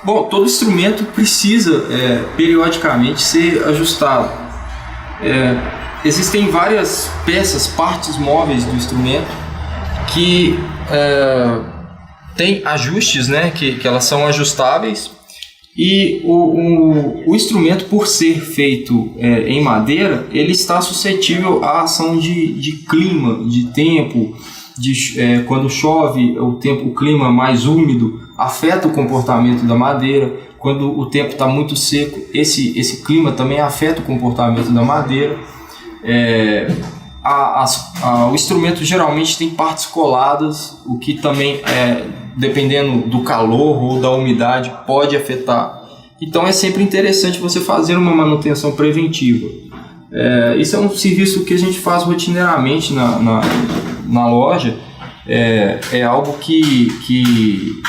Bom, todo instrumento precisa periodicamente ser ajustado. Existem várias peças, partes móveis do instrumento que têm ajustes, né, que elas são ajustáveis, e o instrumento, por ser feito em madeira, ele está suscetível à ação de clima, de tempo, quando chove, o clima mais úmido afeta o comportamento da madeira. Quando o tempo está muito seco, esse clima também afeta o comportamento da madeira. O instrumento geralmente tem partes coladas, o que também, dependendo do calor ou da umidade, pode afetar. Então é sempre interessante você fazer uma manutenção preventiva. Isso é um serviço que a gente faz rotineiramente na loja. É algo que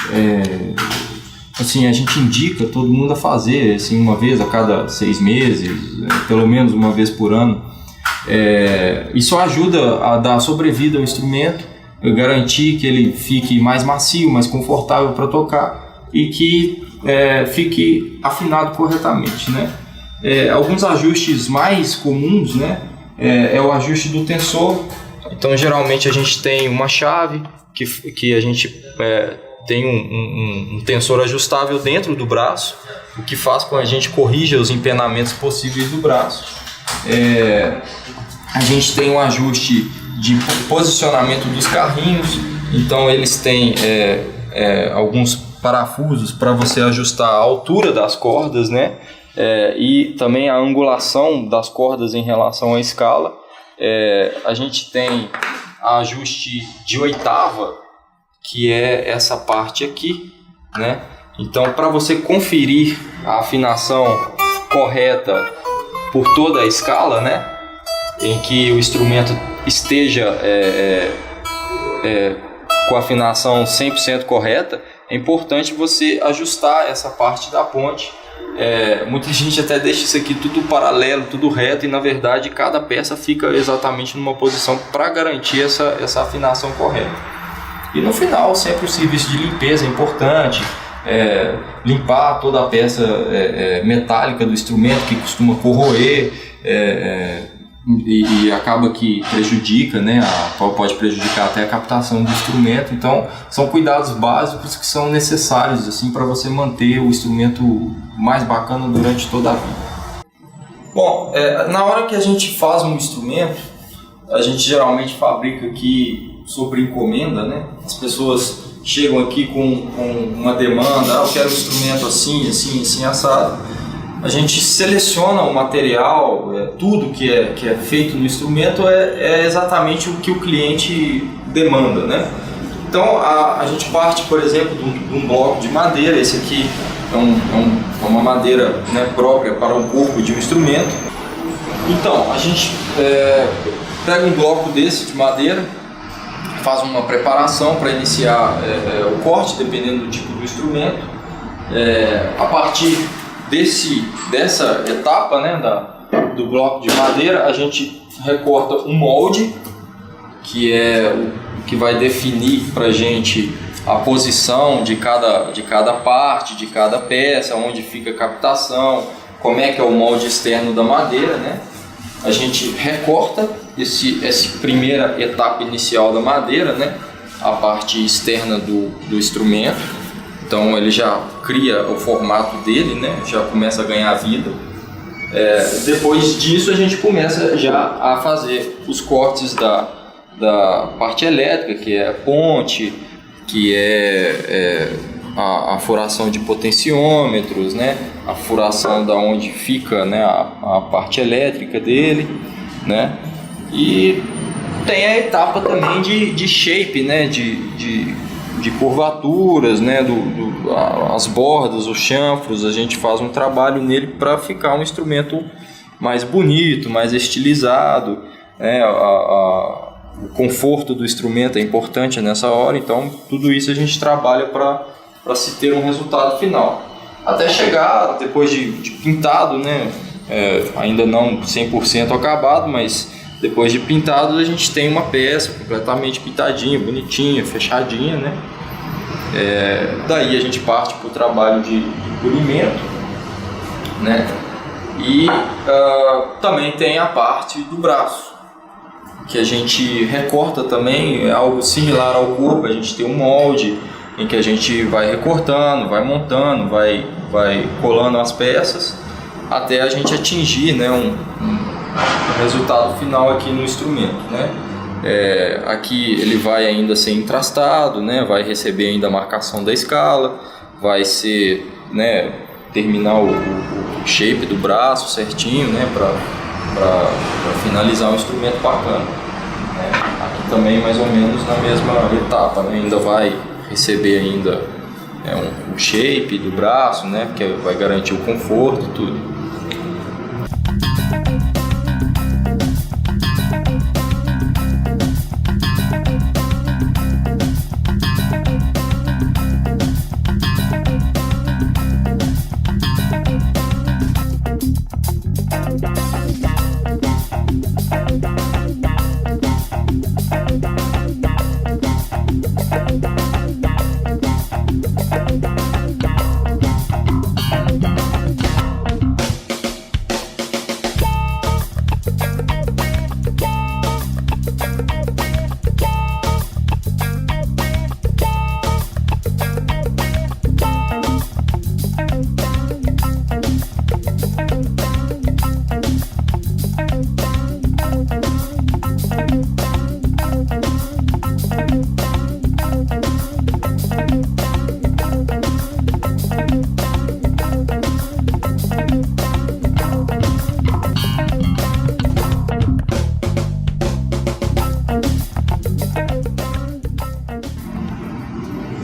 assim, a gente indica todo mundo a fazer, assim, uma vez a cada 6 meses, pelo menos uma vez por ano. Isso ajuda a dar sobrevida ao instrumento, garantir que ele fique mais macio, mais confortável para tocar e que fique afinado corretamente, né? Alguns ajustes mais comuns, né, é o ajuste do tensor. Então, geralmente a gente tem uma chave que a gente tem um tensor ajustável dentro do braço, o que faz com que a gente corrija os empenamentos possíveis do braço. A gente tem um ajuste de posicionamento dos carrinhos, então eles têm alguns parafusos para você ajustar a altura das cordas, né? E também a angulação das cordas em relação à escala. A gente tem ajuste de oitava, que é essa parte aqui, né? Então, para você conferir a afinação correta por toda a escala, né, em que o instrumento esteja com a afinação 100% correta, é importante você ajustar essa parte da ponte. Muita gente até deixa isso aqui tudo paralelo, tudo reto, e na verdade cada peça fica exatamente numa posição para garantir essa afinação correta. E no final, sempre o serviço de limpeza é importante, limpar toda a peça metálica do instrumento, que costuma corroer e acaba que prejudica, né, pode prejudicar até a captação do instrumento. Então são cuidados básicos que são necessários assim, para você manter o instrumento mais bacana durante toda a vida. Bom, na hora que a gente faz um instrumento, a gente geralmente fabrica aqui sobre encomenda, né? As pessoas chegam aqui com uma demanda: eu quero um instrumento assim, assim, assim, assado. A gente seleciona o material, tudo que é feito no instrumento é exatamente o que o cliente demanda, né? Então a gente parte, por exemplo, de um bloco de madeira. Esse aqui é uma madeira, né, própria para o corpo de um instrumento. Então a gente pega um bloco desse de madeira, faz uma preparação para iniciar o corte, dependendo do tipo do instrumento. A partir dessa etapa, né, do bloco de madeira, a gente recorta um molde, que vai definir para a gente a posição de cada parte, de cada peça, onde fica a captação, como é que é o molde externo da madeira, né? A gente recorta essa primeira etapa inicial da madeira, né, a parte externa do instrumento. Então ele já cria o formato dele, né, já começa a ganhar vida. Depois disso a gente começa já a fazer os cortes da parte elétrica, que é a ponte, que é a furação de potenciômetros, né? A furação da onde fica, né, a parte elétrica dele, né? E tem a etapa também de shape, né? De curvaturas, né? As bordas, os chanfros, a gente faz um trabalho nele para ficar um instrumento mais bonito, mais estilizado, né? O conforto do instrumento é importante nessa hora, então tudo isso a gente trabalha para se ter um resultado final. Até chegar, depois de pintado, né? Ainda não 100% acabado, mas depois de pintado a gente tem uma peça completamente pintadinha, bonitinha, fechadinha, né? Daí a gente parte para o trabalho de polimento, né? E também tem a parte do braço, que a gente recorta também, é algo similar ao corpo. A gente tem um molde em que a gente vai recortando, vai montando, vai colando as peças até a gente atingir, né, um resultado final aqui no instrumento, né? Aqui ele vai ainda ser entrastado, né? Vai receber ainda a marcação da escala, vai ser, né, terminar o shape do braço certinho, né, para finalizar um instrumento bacana, né? Aqui também mais ou menos na mesma etapa, né? Ainda vai receber ainda um shape do braço, né, que vai garantir o conforto e tudo.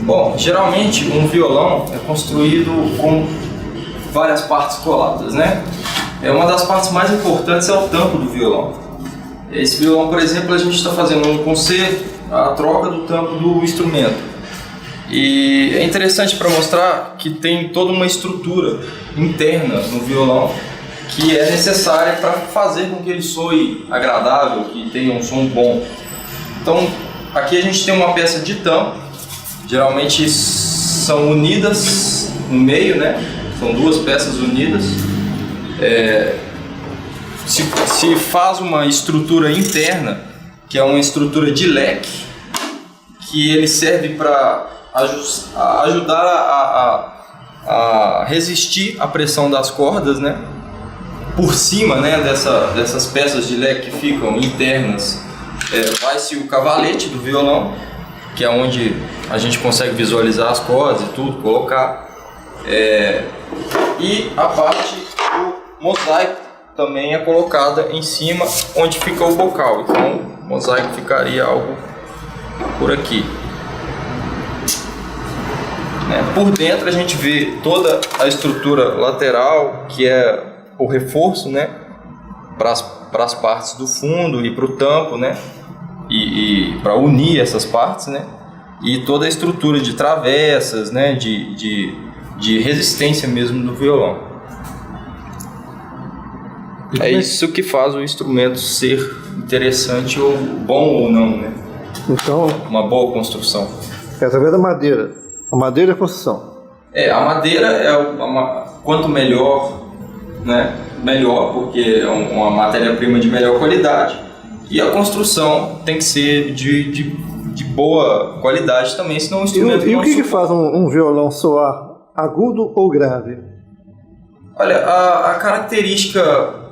Bom, geralmente um violão é construído com várias partes coladas, né? Uma das partes mais importantes é o tampo do violão. Esse violão, por exemplo, a gente está fazendo um concerto, a troca do tampo do instrumento. E é interessante para mostrar que tem toda uma estrutura interna no violão que é necessária para fazer com que ele soe agradável, que tenha um som bom. Então, aqui a gente tem uma peça de tampo. Geralmente são unidas no meio, né? São duas peças unidas. Se faz uma estrutura interna, que é uma estrutura de leque, que ele serve para ajudar a resistir à pressão das cordas, né? Por cima, né, dessas peças de leque que ficam internas, vai-se o cavalete do violão, que é onde a gente consegue visualizar as cordas e tudo, colocar. E a parte do mosaico também é colocada em cima, onde fica o bocal. Então o mosaico ficaria algo por aqui. Por dentro a gente vê toda a estrutura lateral, que é o reforço, né, para as partes do fundo e para o tampo, né, e para unir essas partes, né, e toda a estrutura de travessas, né, de resistência mesmo do violão. É isso que faz o instrumento ser interessante ou bom ou não, né? Então, uma boa construção. É através da madeira. A madeira é a construção. A madeira quanto melhor, né, melhor, porque é uma matéria-prima de melhor qualidade. E a construção tem que ser de boa qualidade também, senão o instrumento E o que faz um violão soar agudo ou grave? Olha, a característica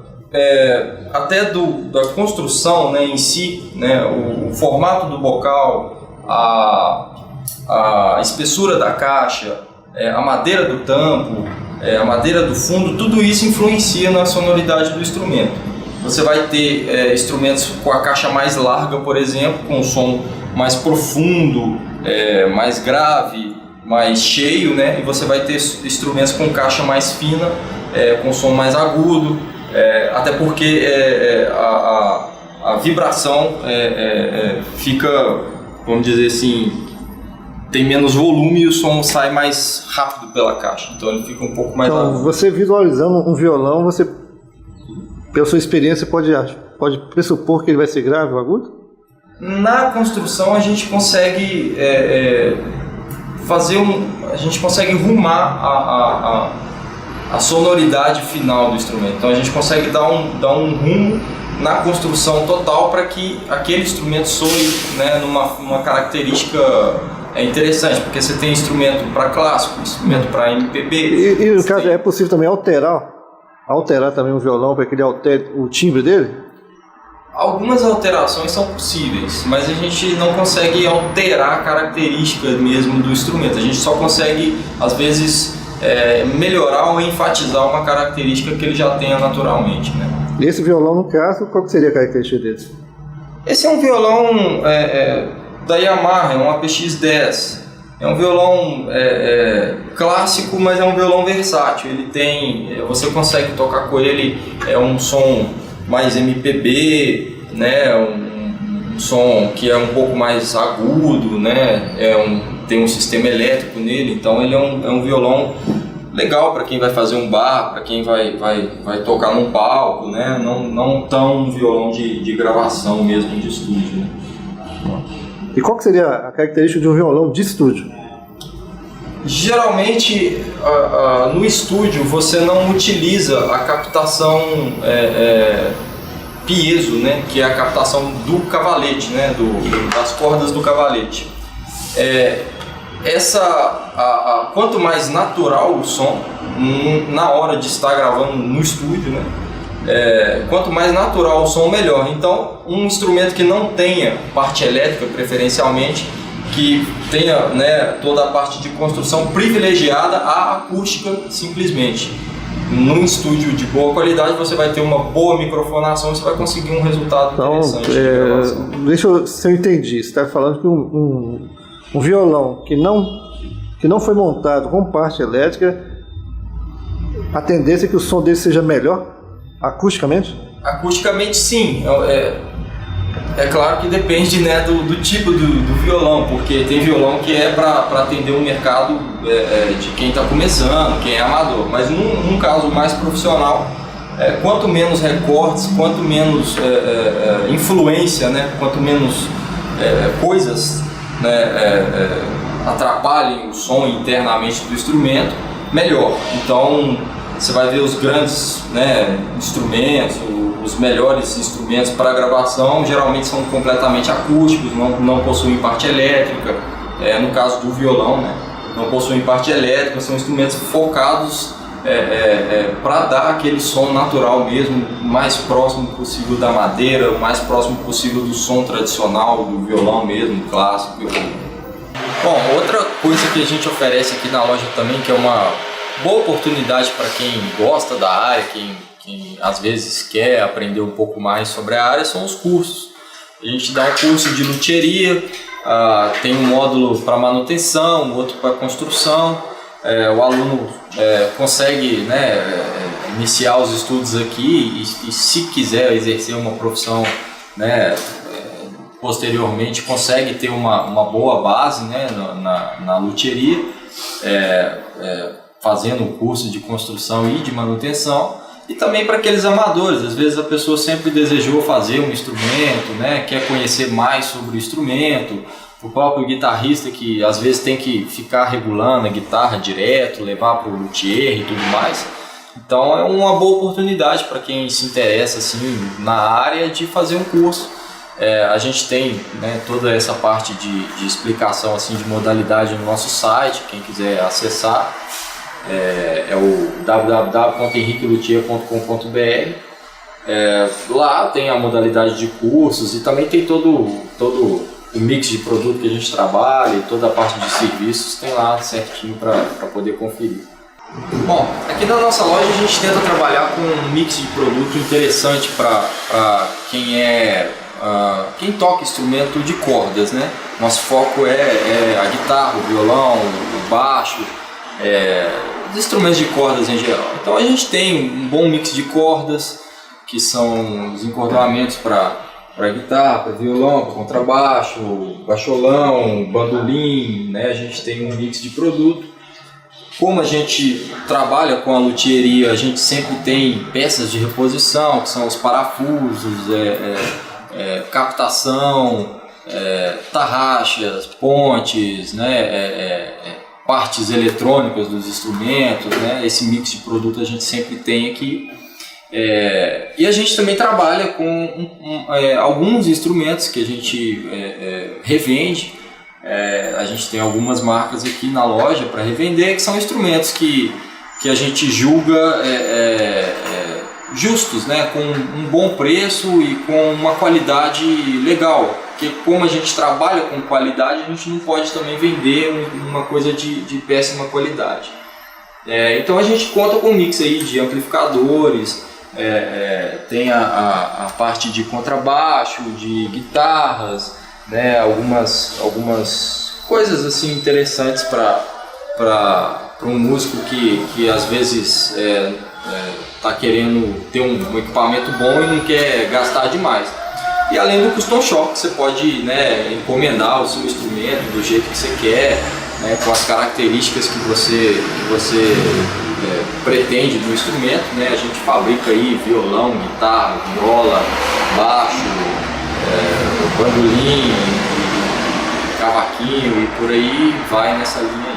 até da construção, né, em si, né, o formato do bocal, a espessura da caixa, a madeira do tampo, a madeira do fundo, tudo isso influencia na sonoridade do instrumento. Você vai ter instrumentos com a caixa mais larga, por exemplo, com um som mais profundo, mais grave, mais cheio, né? E você vai ter instrumentos com caixa mais fina, com som mais agudo, até porque a vibração fica, vamos dizer assim, tem menos volume e o som sai mais rápido pela caixa, então ele fica um pouco mais agudo. Então, você visualizando um violão, você, pela sua experiência, pode pressupor que ele vai ser grave ou agudo? Na construção a gente consegue a gente consegue rumar a sonoridade final do instrumento. Então a gente consegue dar um rumo na construção total para que aquele instrumento soe, né, numa característica interessante, porque você tem instrumento para clássico, instrumento para MPB. E no caso, é possível também alterar também o violão para que ele altere o timbre dele? Algumas alterações são possíveis, mas a gente não consegue alterar a característica mesmo do instrumento. A gente só consegue, às vezes, melhorar ou enfatizar uma característica que ele já tenha naturalmente, né? E esse violão, no caso, qual que seria a característica dele? Esse é um violão da Yamaha, é um APX-10. É um violão clássico, mas é um violão versátil. Ele tem, você consegue tocar com ele um som mais MPB, né? Um som que é um pouco mais agudo, né? Tem um sistema elétrico nele, então ele é um violão legal para quem vai fazer um bar, para quem vai tocar num palco, né? Não tão um violão de gravação mesmo, de estúdio, né? E qual que seria a característica de um violão de estúdio? Geralmente, no estúdio, você não utiliza a captação piezo, né? Que é a captação do cavalete, né? Das cordas do cavalete. Quanto mais natural o som, na hora de estar gravando no estúdio, né? Quanto mais natural o som, melhor. Então, um instrumento que não tenha parte elétrica, preferencialmente, que tenha, né, toda a parte de construção privilegiada à acústica, simplesmente. Num estúdio de boa qualidade, você vai ter uma boa microfonação e você vai conseguir um resultado interessante. Deixa eu, se eu entendi, você está falando que um violão que não foi montado com parte elétrica, a tendência é que o som dele seja melhor, acusticamente? Acusticamente, sim. É claro que depende, né, do tipo do violão, porque tem violão que é para atender um mercado de quem está começando, quem é amador. Mas num caso mais profissional, quanto menos recortes, quanto menos influência, né, quanto menos coisas, né, atrapalhem o som internamente do instrumento, melhor. Então você vai ver os grandes, né, instrumentos, os melhores instrumentos para gravação geralmente são completamente acústicos, não possuem parte elétrica. No caso do violão, né, não possuem parte elétrica, são instrumentos focados para dar aquele som natural mesmo, o mais próximo possível da madeira, o mais próximo possível do som tradicional do violão mesmo, clássico. Bom, outra coisa que a gente oferece aqui na loja também, que é uma boa oportunidade para quem gosta da área, quem às vezes quer aprender um pouco mais sobre a área, são os cursos. A gente dá um curso de luthieria, tem um módulo para manutenção, outro para construção. O aluno consegue, né, iniciar os estudos aqui e se quiser exercer uma profissão, né, posteriormente consegue ter uma boa base, né, na luthieria, fazendo um curso de construção e de manutenção. E também para aqueles amadores, às vezes a pessoa sempre desejou fazer um instrumento, né, quer conhecer mais sobre o instrumento, o próprio guitarrista que às vezes tem que ficar regulando a guitarra direto, levar para o luthier e tudo mais. Então é uma boa oportunidade para quem se interessa assim, na área de fazer um curso. A gente tem, né, toda essa parte de explicação assim, de modalidade no nosso site, quem quiser acessar. É o www.henriqueluthier.com.br. Lá tem a modalidade de cursos e também tem todo o mix de produto que a gente trabalha e toda a parte de serviços tem lá certinho para poder conferir. Bom, aqui na nossa loja a gente tenta trabalhar com um mix de produto interessante para quem toca instrumento de cordas, né? Nosso foco é a guitarra, o violão, o baixo, os instrumentos de cordas em geral. Então a gente tem um bom mix de cordas, que são os encordoamentos para guitarra, para violão, para contrabaixo, baixolão, bandolim, né? A gente tem um mix de produto. Como a gente trabalha com a luthieria, a gente sempre tem peças de reposição, que são os parafusos, captação, tarraxas, pontes, né? Partes eletrônicas dos instrumentos, né? Esse mix de produto a gente sempre tem aqui. E a gente também trabalha com alguns instrumentos que a gente revende. A gente tem algumas marcas aqui na loja para revender, que são instrumentos que a gente julga justos, né? Com um bom preço e com uma qualidade legal. Porque como a gente trabalha com qualidade, a gente não pode também vender uma coisa de péssima qualidade. Então a gente conta com um mix aí de amplificadores, tem a parte de contrabaixo, de guitarras, né, algumas coisas assim interessantes para um músico que às vezes está querendo ter um equipamento bom e não quer gastar demais. E além do custom shop, você pode, né, encomendar o seu instrumento do jeito que você quer, né, com as características que você pretende do instrumento, né? A gente fabrica aí violão, guitarra, viola, baixo, bandolim, cavaquinho e por aí vai nessa linha.